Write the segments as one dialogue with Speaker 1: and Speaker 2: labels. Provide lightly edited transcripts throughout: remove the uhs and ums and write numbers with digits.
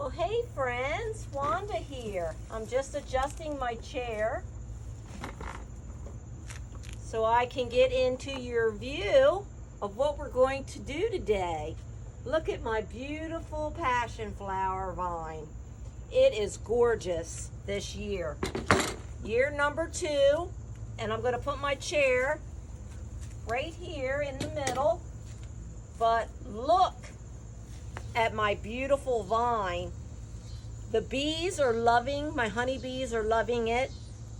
Speaker 1: Well, hey friends, Wanda here. I'm just adjusting my chair so I can get into your view of what we're going to do today. Look at my beautiful passion flower vine. It is gorgeous this year. Year number 2, and I'm going to put my chair right here in the middle. But look at my beautiful vine. The bees are loving, my honeybees are loving it.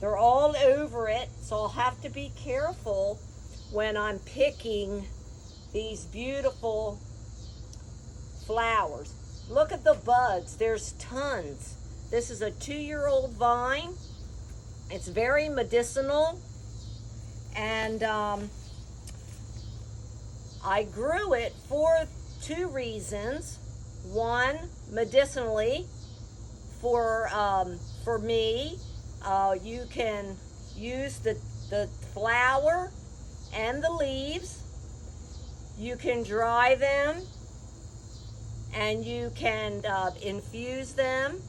Speaker 1: They're all over it, so I'll have to be careful when I'm picking these beautiful flowers. Look at the buds, there's tons. This is a 2-year-old vine. It's very medicinal, and I grew it for 2 reasons. One, medicinally, for me, you can use the flower and the leaves. You can dry them, and you can infuse them.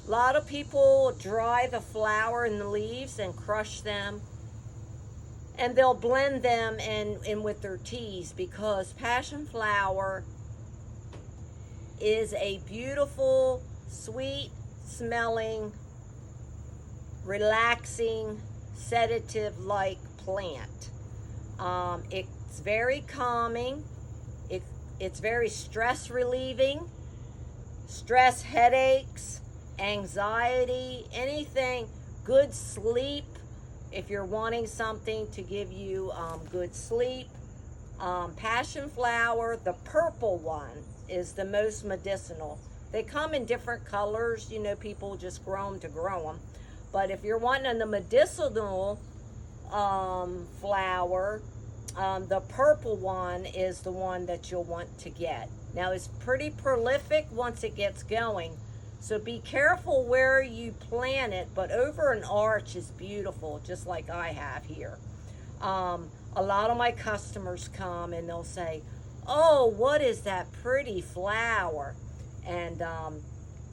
Speaker 1: A lot of people dry the flower and the leaves and crush them, and they'll blend them in with their teas, because passion flower is a beautiful, sweet smelling, relaxing, sedative-like plant. It's very calming. It's very stress relieving. Stress, headaches, anxiety, anything. Good sleep. If you're wanting something to give you good sleep. Passion flower, the purple one, is the most medicinal. They come in different colors. You know, people just grow them to grow them. But if you're wanting the medicinal flower, the purple one is the one that you'll want to get. Now, it's pretty prolific once it gets going, so be careful where you plant it, but over an arch is beautiful, just like I have here. A lot of my customers come and they'll say, "Oh, what is that pretty flower?" And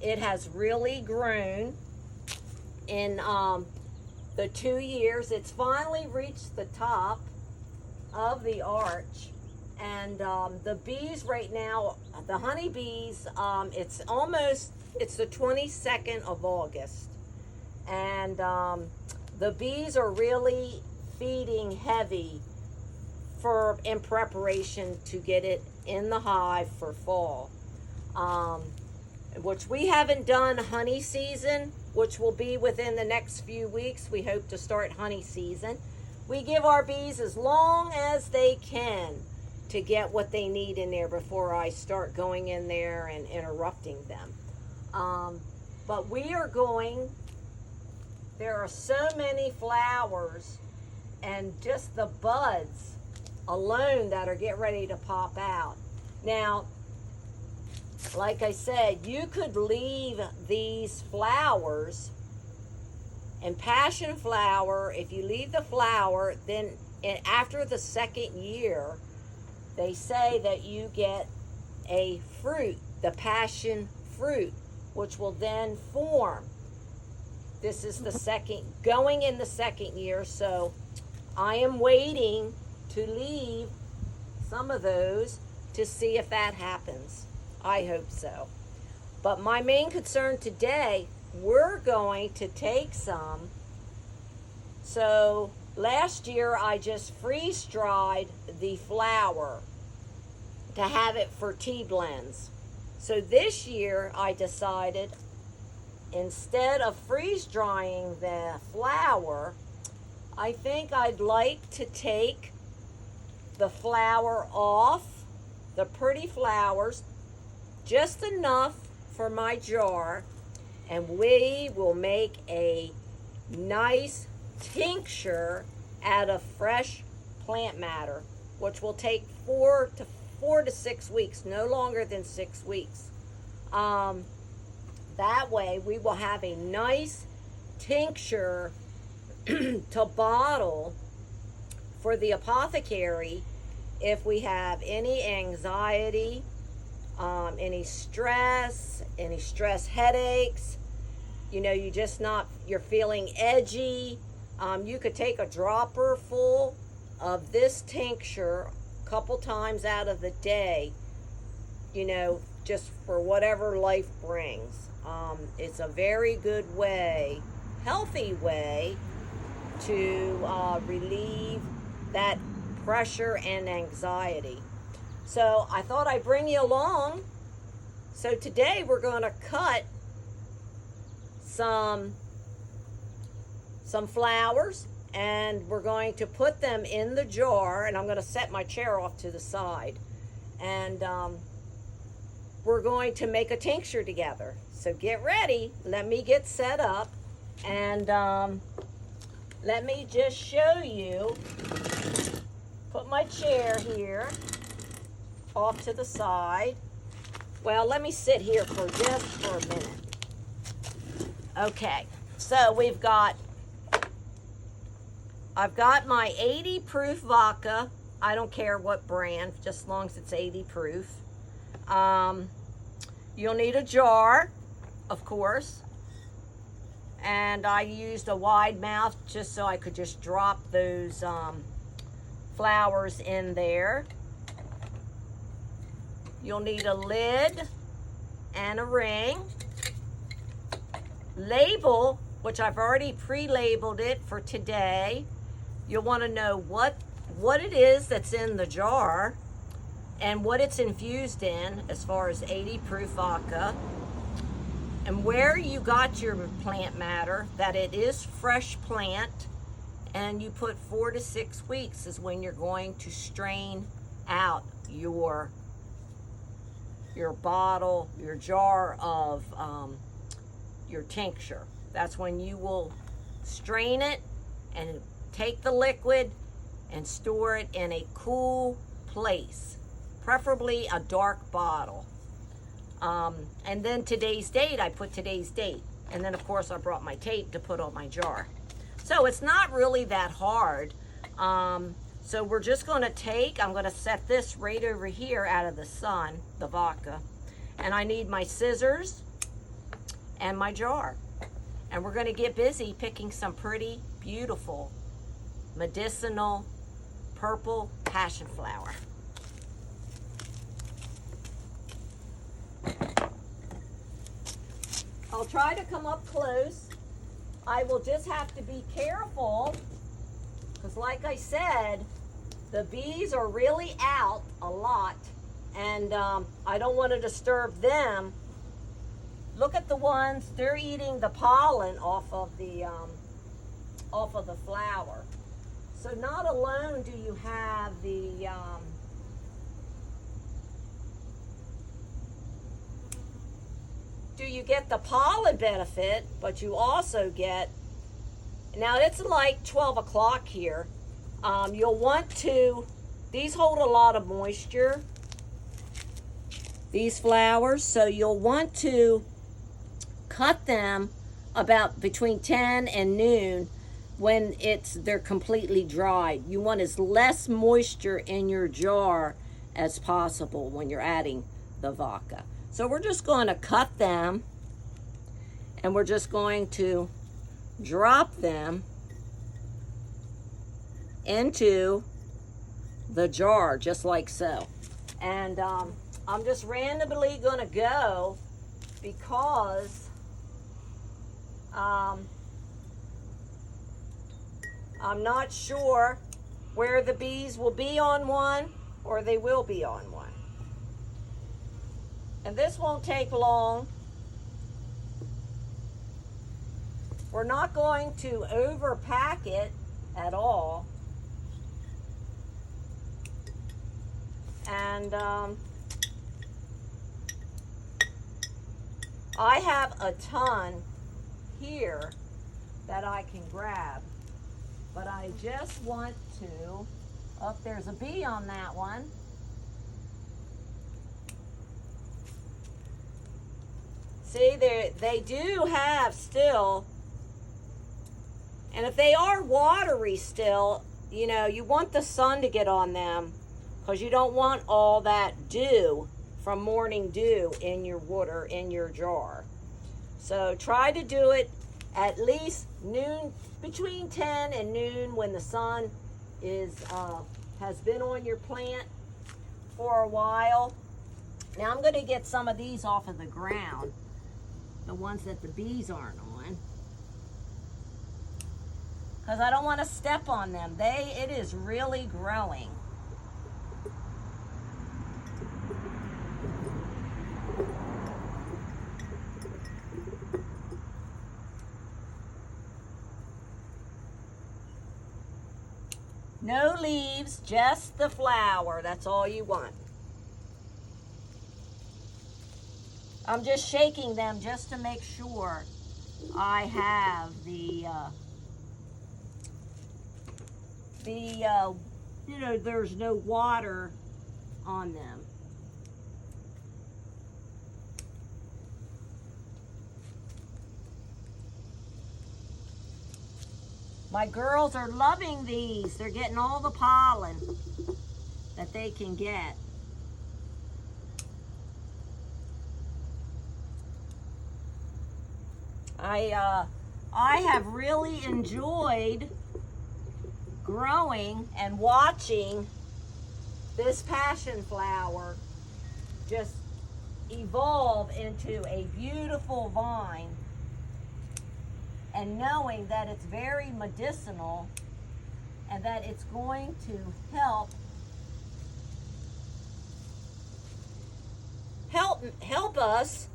Speaker 1: it has really grown in the 2 years. It's finally reached the top of the arch, and the bees right now, the honeybees, it's the 22nd of August, and the bees are really feeding heavy in preparation to get it in the hive for fall, which we haven't done honey season, which will be within the next few weeks. We hope to start honey season. We give our bees as long as they can to get what they need in there before I start going in there and interrupting them. But there are so many flowers and just the buds alone that are getting ready to pop out. Now, like I said, you could leave these flowers, and passion flower, if you leave the flower, then after the 2nd year, they say that you get a fruit, the passion fruit, which will then form. This is going in the 2nd year, so I am waiting to leave some of those to see if that happens. I hope so. But my main concern today, we're going to take some. So last year I just freeze dried the flower to have it for tea blends. So this year I decided, instead of freeze drying the flower, I think I'd like to take the flower off, the pretty flowers, just enough for my jar, and we will make a nice tincture out of fresh plant matter, which will take 4 to 6 weeks, no longer than 6 weeks. That way we will have a nice tincture to bottle for the apothecary if we have any anxiety, any stress headaches. You know, you're feeling edgy. You could take a dropper full of this tincture a couple times out of the day, you know, just for whatever life brings. It's a very good way, healthy way to relieve that pressure and anxiety. So I thought I'd bring you along. So today we're going to cut some flowers, and we're going to put them in the jar, and I'm going to set my chair off to the side, and we're going to make a tincture together. So get ready. Let me get set up, and let me just show you. Put my chair here off to the side. Well, let me sit here for a minute. Okay, so I've got my 80 proof vodka. I don't care what brand, just as long as it's 80 proof. You'll need a jar, of course. And I used a wide mouth just so I could just drop those flowers in there. You'll need a lid and a ring. Label, which I've already pre-labeled it for today. You'll want to know what it is that's in the jar and what it's infused in as far as 80 proof vodka, and where you got your plant matter, that it is fresh plant, and you put 4 to 6 weeks is when you're going to strain out your bottle, your jar of your tincture. That's when you will strain it and take the liquid and store it in a cool place, preferably a dark bottle. And then today's date, I put today's date. And then of course I brought my tape to put on my jar. So it's not really that hard. So we're just going to I'm going to set this right over here out of the sun, the vodka. And I need my scissors and my jar. And we're going to get busy picking some pretty, beautiful, medicinal, purple passion flower. I'll try to come up close. I will just have to be careful because, like I said, the bees are really out a lot, and I don't want to disturb them. Look at the ones, they're eating the pollen off of the flower. So not alone do you have you get the pollen benefit, but you also get, now it's like 12 o'clock here. You'll want to, these hold a lot of moisture, these flowers, so you'll want to cut them about between 10 and noon when they're completely dried. You want as less moisture in your jar as possible when you're adding the vodka. So we're just going to cut them, and we're just going to drop them into the jar, just like so. And I'm just randomly going to go because I'm not sure where the bees will be on one or they will be on one. And this won't take long. We're not going to overpack it at all. And I have a ton here that I can grab, but I just want to, oh, there's a bee on that one. See, they do have still, and if they are watery still, you know, you want the sun to get on them because you don't want all that dew from morning dew in your water in your jar. So try to do it at least noon, between 10 and noon, when the sun is has been on your plant for a while. Now I'm going to get some of these off of the ground, the ones that the bees aren't on, because I don't want to step on them. It is really growing. No leaves, just the flower. That's all you want. I'm just shaking them just to make sure I have there's no water on them. My girls are loving these. They're getting all the pollen that they can get. I have really enjoyed growing and watching this passion flower just evolve into a beautiful vine, and knowing that it's very medicinal and that it's going to help us,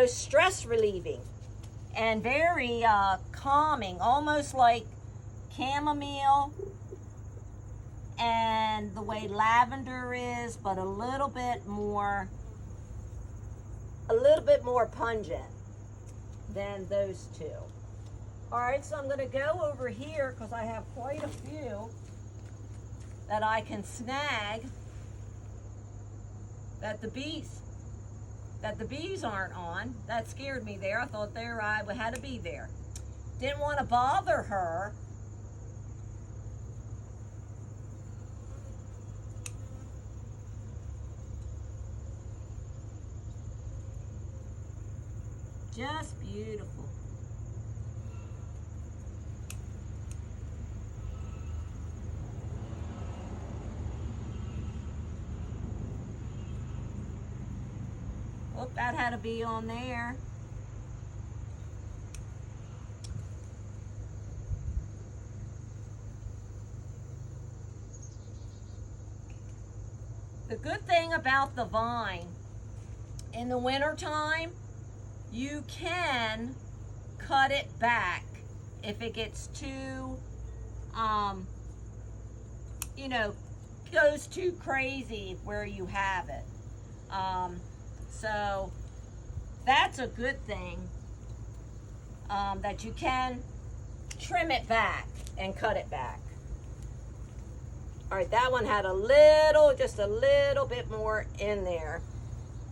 Speaker 1: stress relieving and very calming, almost like chamomile and the way lavender is, but a little bit more pungent than those two. All right, so I'm going to go over here because I have quite a few that I can snag that the bees aren't on. That scared me there. I thought I had to be there. Didn't want to bother her. Just beautiful. Oh, that had to be on there. The good thing about the vine, in the wintertime, you can cut it back if it gets too, goes too crazy where you have it. So that's a good thing, that you can trim it back and cut it back. All right, that one had just a little bit more in there.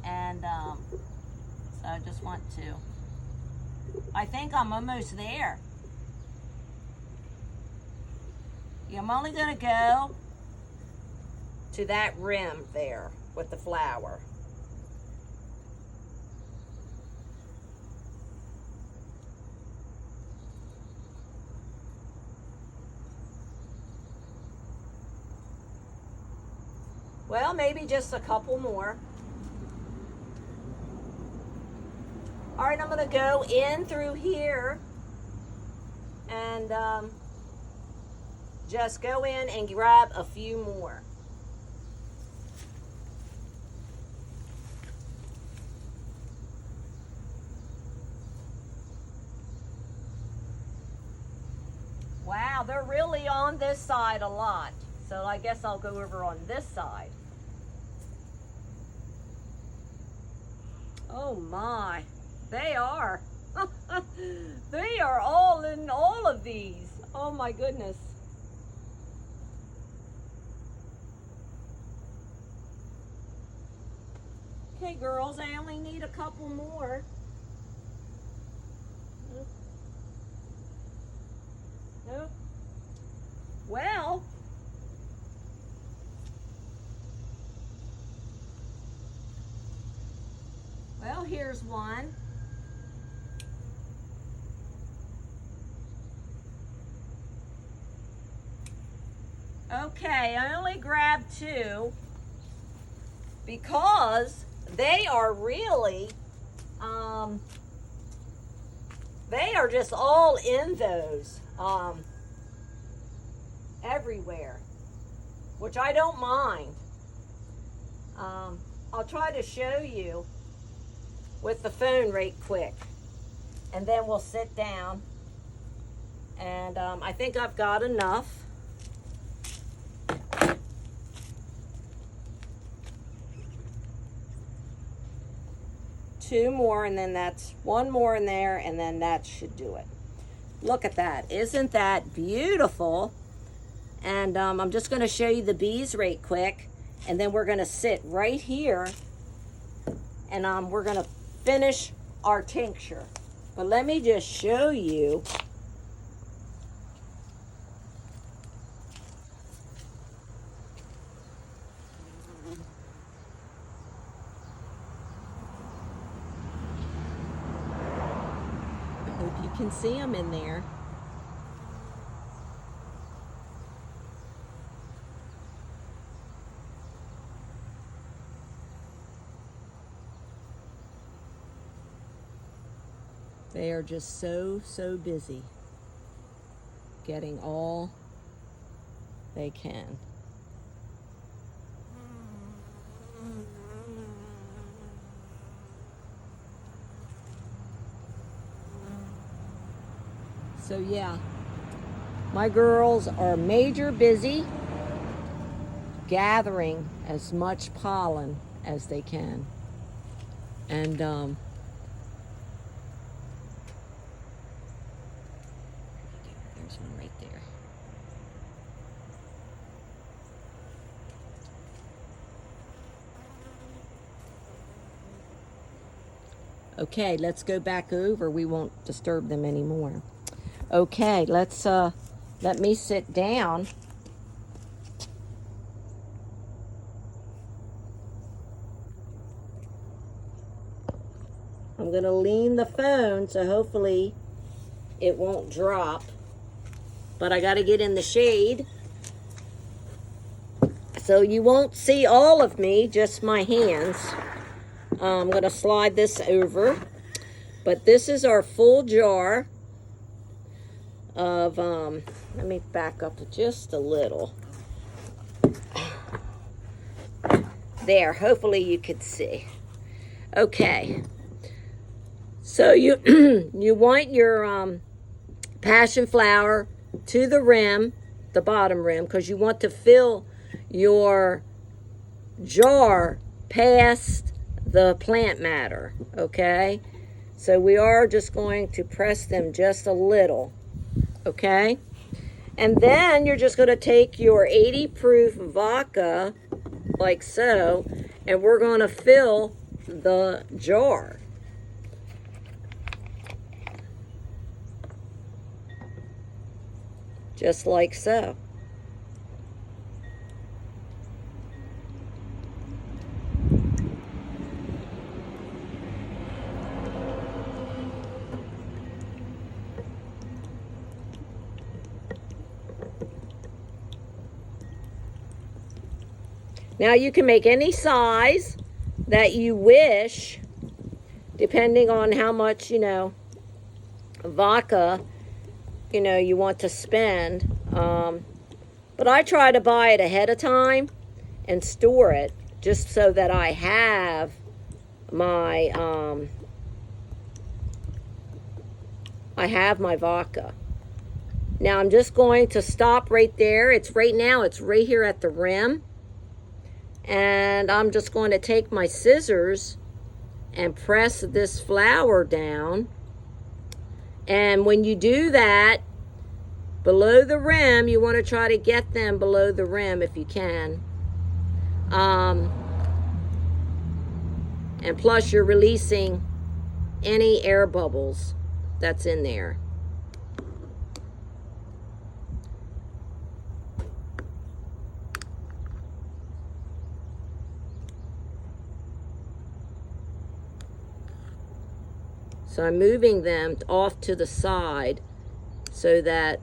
Speaker 1: And so I just want I think I'm almost there. Yeah, I'm only gonna go to that rim there with the flower. Well, maybe just a couple more. All right, I'm going to go in through here and just go in and grab a few more. Wow, they're really on this side a lot. So I guess I'll go over on this side. Oh my, they are. They are all in all of these. Oh my goodness. Okay, girls, I only need a couple more. Nope. Well, here's one. Okay, I only grabbed two because they are really, they are just all in those, everywhere, which I don't mind. I'll try to show you with the phone right quick, and then we'll sit down, and I think I've got enough. Two more, and then that's one more in there, and then that should do it. Look at that. Isn't that beautiful? And I'm just going to show you the bees right quick, and then we're going to sit right here, and we're going to finish our tincture. But let me just show you. I hope you can see them in there. They are just so busy getting all they can. So yeah, my girls are major busy gathering as much pollen as they can. And there's one right there. Okay, let's go back over. We won't disturb them anymore. Okay, let me sit down. I'm gonna lean the phone so hopefully it won't drop, but I gotta get in the shade. So you won't see all of me, just my hands. I'm gonna slide this over, but this is our full jar of, let me back up just a little. There, hopefully you could see. Okay, so you you want your passion flower to the rim, the bottom rim, because you want to fill your jar past the plant matter, okay? So we are just going to press them just a little, okay? And then you're just going to take your 80 proof vodka, like so, and we're going to fill the jar. Just like so. Now you can make any size that you wish, depending on how much, vodka, you want to spend. But I try to buy it ahead of time and store it just so that I have my, vodka. Now I'm just going to stop right there. It's right here at the rim. And I'm just going to take my scissors and press this flower down. And when you do that, below the rim, you want to try to get them below the rim if you can. And plus you're releasing any air bubbles that's in there. So I'm moving them off to the side so that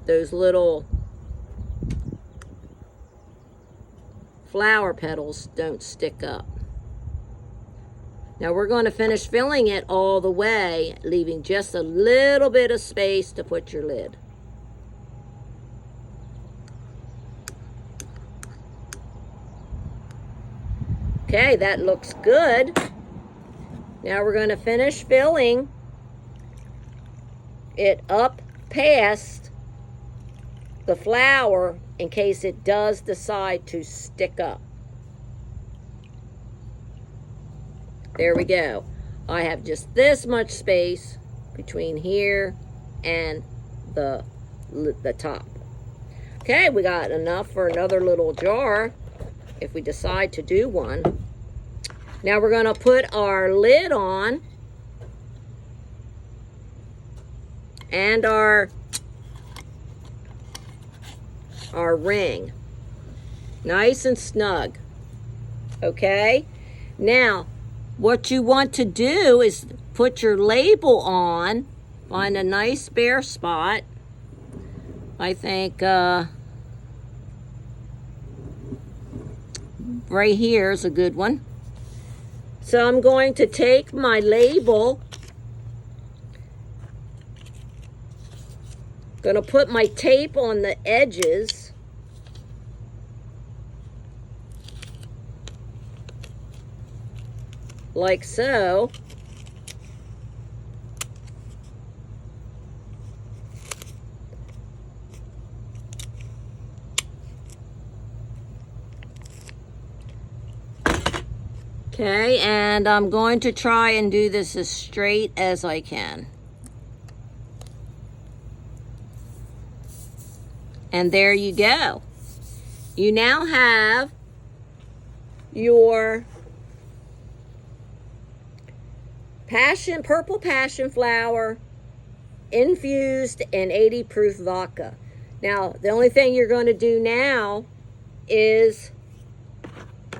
Speaker 1: those little flower petals don't stick up. Now we're going to finish filling it all the way, leaving just a little bit of space to put your lid. Okay, that looks good. Now we're going to finish filling it up past the flower in case it does decide to stick up. There we go. I have just this much space between here and the top. Okay, we got enough for another little jar if we decide to do one. Now we're going to put our lid on and our ring. Nice and snug. Okay? Now, what you want to do is put your label on. Find a nice bare spot. I think right here is a good one. So I'm going to take my label, going to put my tape on the edges, like so. Okay, and I'm going to try and do this as straight as I can. And there you go. You now have your purple passion flower infused in 80 proof vodka. Now, the only thing you're going to do now is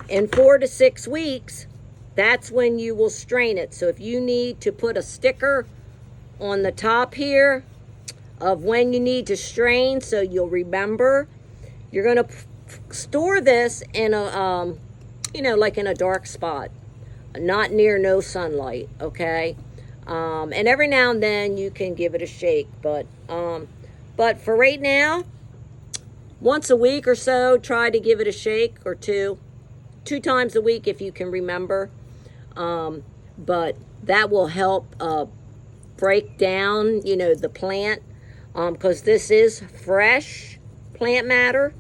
Speaker 1: in 4 to 6 weeks, that's when you will strain it. So if you need to put a sticker on the top here of when you need to strain so you'll remember, you're going to store this in a, like in a dark spot, not near no sunlight, okay? And every now and then you can give it a shake, but for right now, once a week or so, try to give it a shake or two times a week if you can remember. But that will help break down, the plant, because this is fresh plant matter,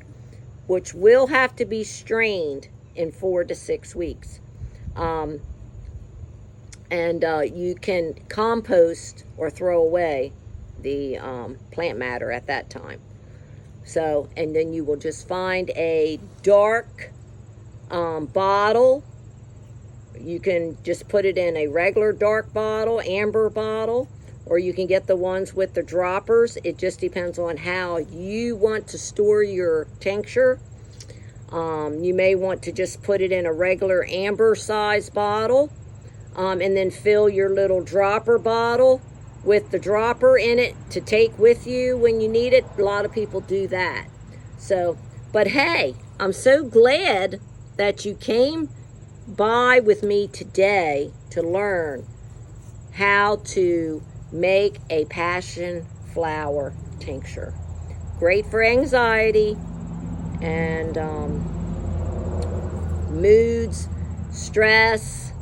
Speaker 1: which will have to be strained in 4 to 6 weeks. And you can compost or throw away the plant matter at that time. So, and then you will just find a dark bottle. You can just put it in a regular dark bottle, amber bottle, or you can get the ones with the droppers. It just depends on how you want to store your tincture. You may want to just put it in a regular amber size bottle, and then fill your little dropper bottle with the dropper in it to take with you when you need it. A lot of people do that. So, but hey, I'm so glad that you came by with me today to learn how to make a passion flower tincture. Great for anxiety and moods, stress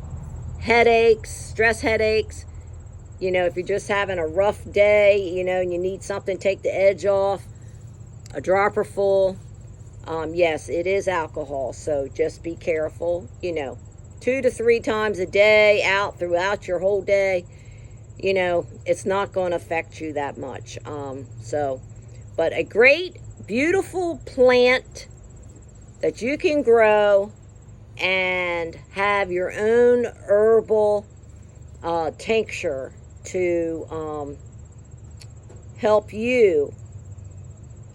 Speaker 1: headaches. If you're just having a rough day, and you need something to take the edge off, a dropper full. Yes, it is alcohol, so just be careful, 2 to 3 times a day out throughout your whole day, it's not going to affect you that much. But a great, beautiful plant that you can grow and have your own herbal tincture to help you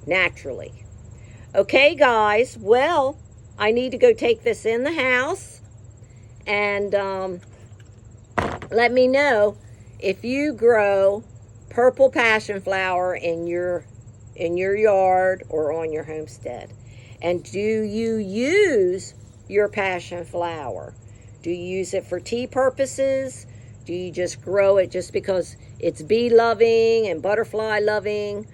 Speaker 1: naturally. Okay, guys, well, I need to go take this in the house, and let me know if you grow purple passion flower in your yard or on your homestead? And do you use your passion flower? Do you use it for tea purposes? Do you just grow it just because it's bee loving and butterfly loving?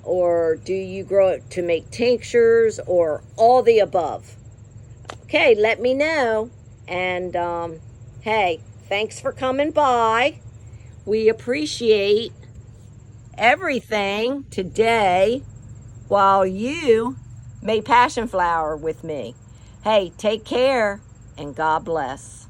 Speaker 1: Or do you grow it to make tinctures, or all the above? Okay, let me know. And hey, thanks for coming by. We appreciate everything today while you made passion flower with me. Hey, take care and God bless.